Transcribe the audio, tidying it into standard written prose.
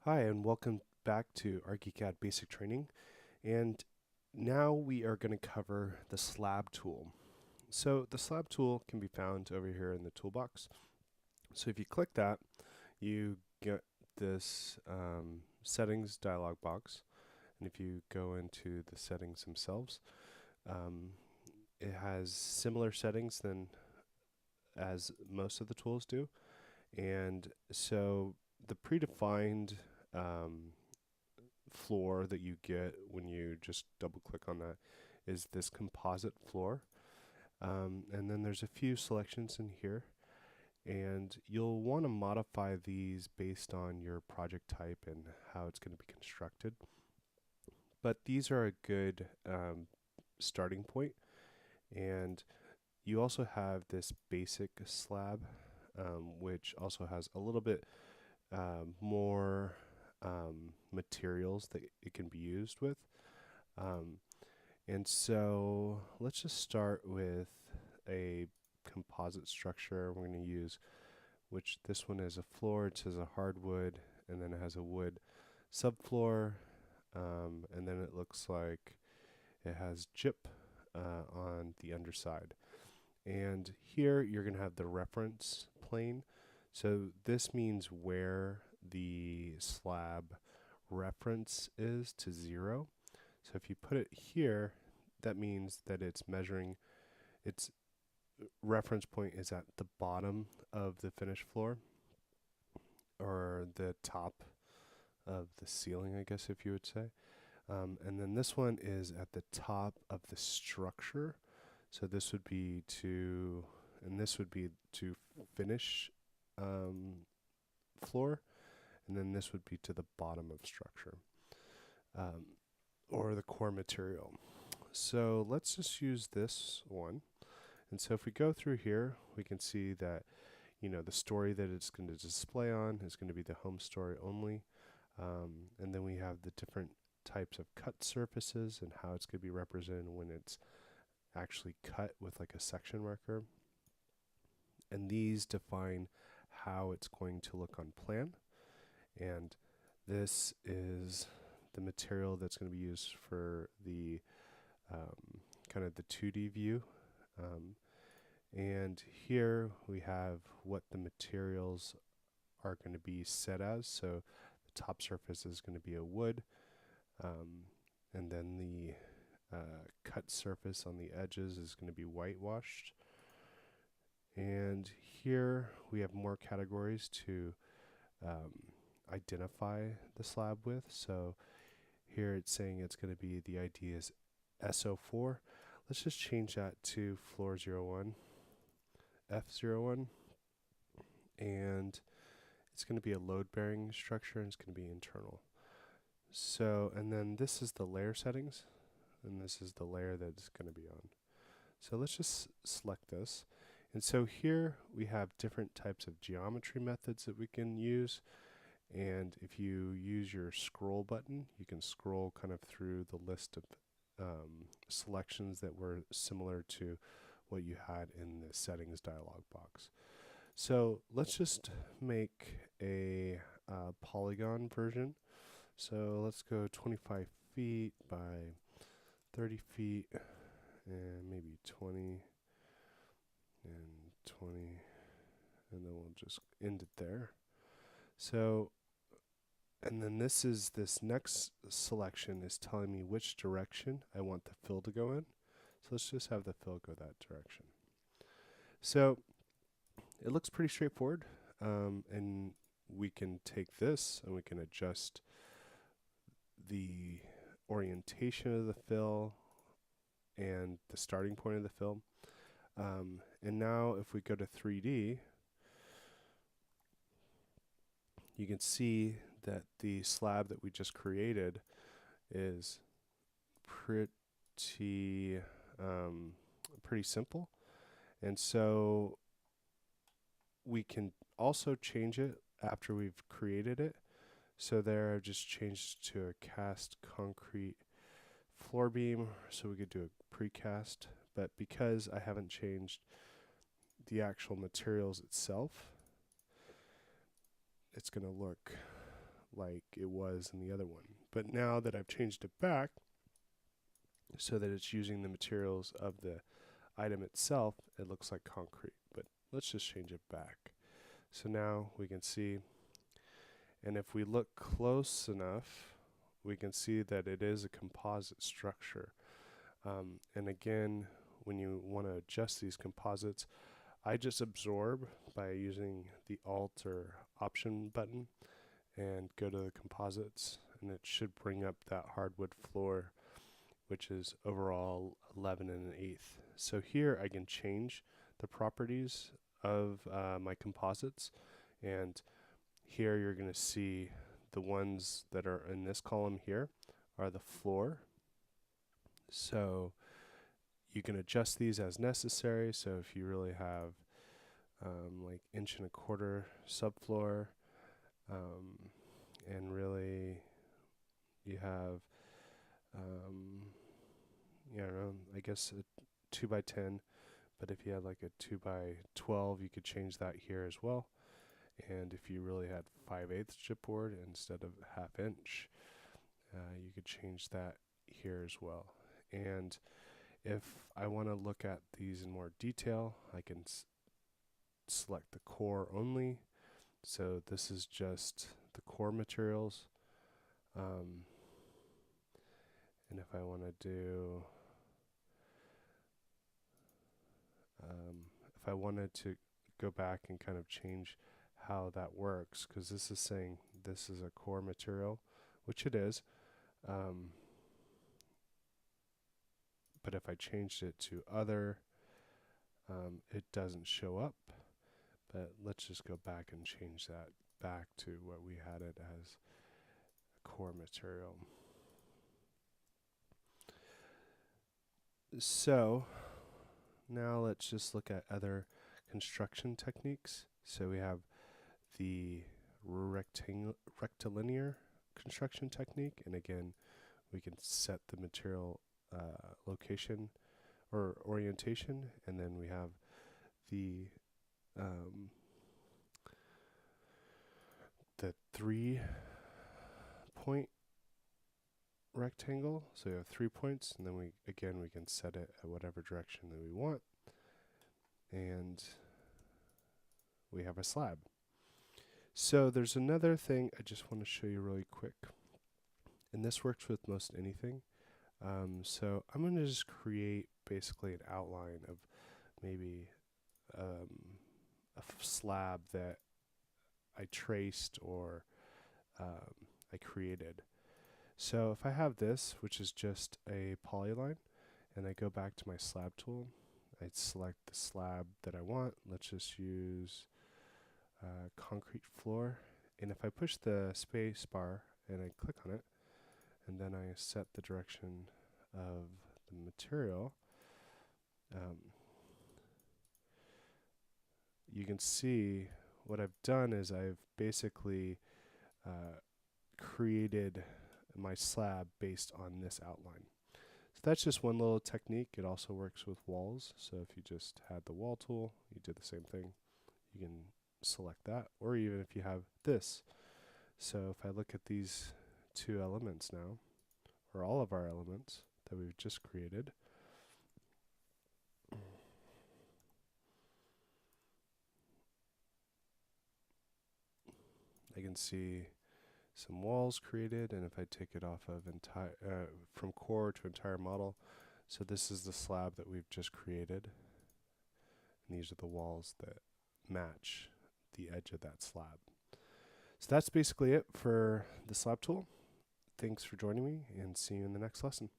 Hi, and welcome back to Archicad Basic Training. And now we are going to cover the SLAB tool. So the SLAB tool can be found over here in the toolbox. So if you click that, you get this settings dialog box. And if you go into the settings themselves, um, it has similar settings than as most of the tools do. And so the predefined floor that you get when you just double click on that is this composite floor. And then there's a few selections in here, and you'll want to modify these based on your project type and how it's going to be constructed. But these are a good starting point. And you also have this basic slab, which also has a little bit more materials that it can be used with. And so let's just start with a composite structure we're going to use, which this one is a floor. It says a hardwood, and then it has a wood subfloor, and then it looks like it has gyp on the underside. And here you're going to have the reference plane. So this means where the slab reference is to 0. So if you put it here, that means that it's measuring, its reference point is at the bottom of the finished floor, or the top of the ceiling, I guess, if you would say. And then this one is at the top of the structure. So this would be to, and this would be to finish floor, and then this would be to the bottom of structure, or the core material. So let's just use this one. And so if we go through here, we can see that, the story that it's going to display on is going to be the home story only. And then we have the different types of cut surfaces and how it's going to be represented when it's actually cut with like a section marker. And these define how it's going to look on plan. And this is the material that's going to be used for the kind of the 2D view. And here we have what the materials are going to be set as. So the top surface is going to be a wood, and then the cut surface on the edges is going to be whitewashed. And here we have more categories to identify the slab with. So here it's saying it's going to be, the ID is SO4. Let's just change that to floor 01, F01, and it's going to be a load-bearing structure, and it's going to be internal. So, and then this is the layer settings, and this is the layer that it's going to be on. So let's just select this. And so here we have different types of geometry methods that we can use. And if you use your scroll button, you can scroll kind of through the list of selections that were similar to what you had in the settings dialog box. So let's just make a polygon version. So let's go 25 feet by 30 feet, and maybe 20 and 20, and then we'll just end it there. So, and then this next selection is telling me which direction I want the fill to go in. So let's just have the fill go that direction. So it looks pretty straightforward, and we can take this and we can adjust the orientation of the fill and the starting point of the fill. And now if we go to 3D, you can see that the slab that we just created is pretty simple. And so we can also change it after we've created it. So there I've just changed to a cast concrete floor beam, so we could do a precast. But because I haven't changed the actual materials itself, it's going to look like it was in the other one. But now that I've changed it back so that it's using the materials of the item itself, it looks like concrete. But let's just change it back. So now we can see, and if we look close enough, we can see that it is a composite structure. And again, when you want to adjust these composites, I just absorb by using the Alt or Option button and go to the composites, and it should bring up that hardwood floor, which is overall 11 1/8. So here I can change the properties of my composites, and here you're going to see the ones that are in this column here are the floor. So you can adjust these as necessary. So if you really have like 1¼ subfloor, and really you have I don't know, I guess a 2x10, but if you had like a 2x12, you could change that here as well. And if you really had 5/8 chipboard instead of 1/2 inch, you could change that here as well. And if I want to look at these in more detail, I can select the core only. So this is just the core materials. And if I want to do, if I wanted to go back and kind of change how that works, because this is saying this is a core material, which it is. But if I changed it to other, it doesn't show up. But let's just go back and change that back to what we had it as a core material. So now let's just look at other construction techniques. So we have the rectilinear construction technique, and again, we can set the material location or orientation, and then we have the 3-point rectangle. So we have 3 points, and then we can set it at whatever direction that we want, and we have a slab. So there's another thing I just want to show you really quick, and this works with most anything. So I'm going to just create basically an outline of maybe a slab that I traced or I created. So if I have this, which is just a polyline, and I go back to my slab tool, I'd select the slab that I want. Let's just use concrete floor. And if I push the space bar and I click on it, and then I set the direction of the material, you can see what I've done is I've basically created my slab based on this outline. So that's just one little technique. It also works with walls. So if you just had the wall tool, you did the same thing. You can select that, or even if you have this. So if I look at these two elements now, or all of our elements that we've just created, I can see some walls created, and if I take it off of from core to entire model, so this is the slab that we've just created, and these are the walls that match the edge of that slab. So that's basically it for the slab tool. Thanks for joining me, and see you in the next lesson.